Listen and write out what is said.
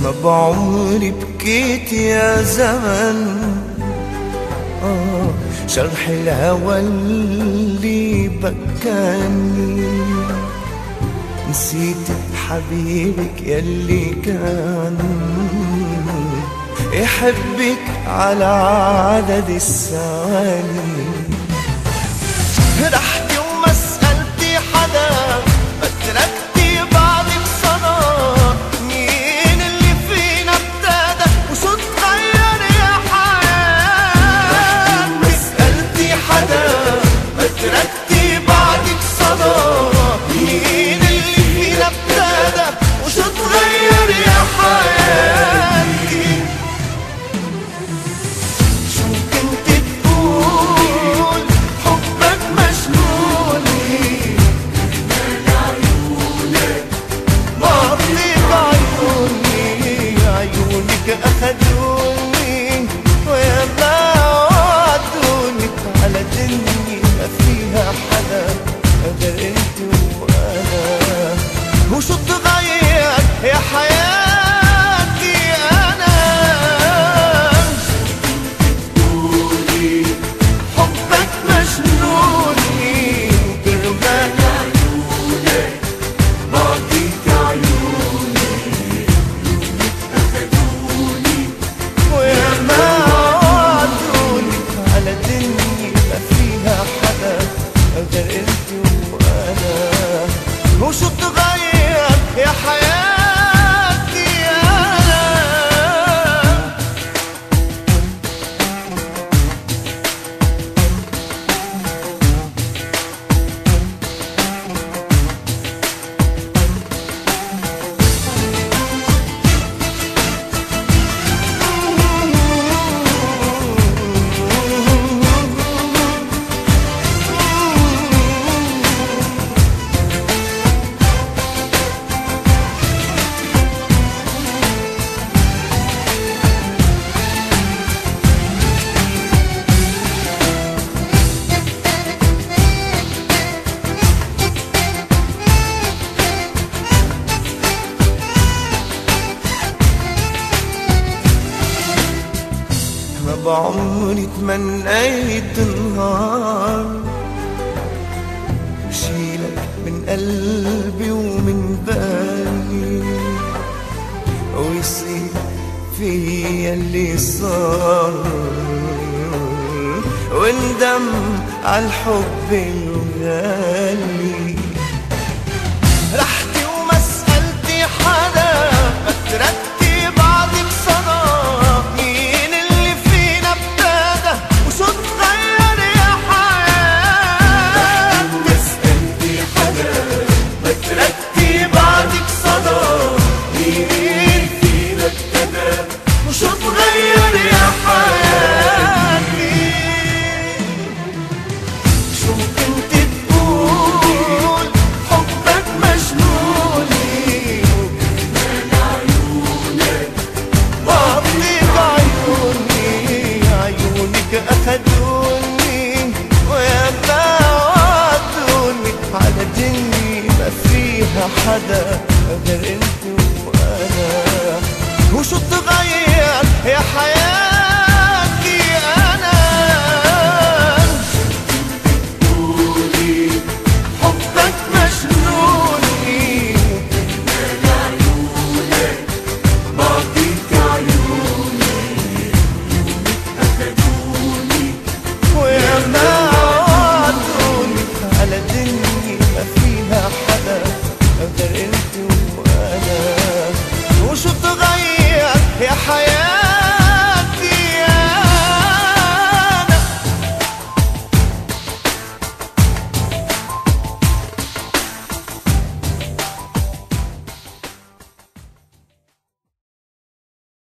ما بعمري بكيت يا زمن شرح الهوى اللي بكاني، نسيت حبيبك يلي كان يحبك على عدد الثواني. رحتي وما سألتي حدا، ما تركتي بعدك صدى، مين اللي فينا ابتدى وشو تغير يا حياة؟ ما سألتي حدا، ما تركتي بعدك صدى، مين اللي فينا ابتدى وشو تغير يا حياتي؟ شو كنت تقول حبك مجنوني، بعطيك عيوني، عيونك أخدوني ويا ما وعدوني على دنيا ما فيها حدا غير انت وانا. وشو تغير يا حياتي انا؟ حبك مجنوني وكرمال عيونك، بعطيك عيوني، أخدوني ويا ما وعدوني على دنيا ما فيها حدا غير انت وانا. وشو تغير يا حياتي انا؟ ما بعمري تمنيت نهار شيلك من قلبي ومن بالي، ويصير فيا اللي صار، واندم عالحب الغالي. رحتي وما سألتي حدا، ما تركتي بعدك صدى، مين اللي فينا ابتدى وشو تغير يا حياة؟ ما سألتي حدا، ما تركتي بعدك صدى، مين فينا ابتدى وشو تغير يا حياتي؟ شو كنت تقول وشط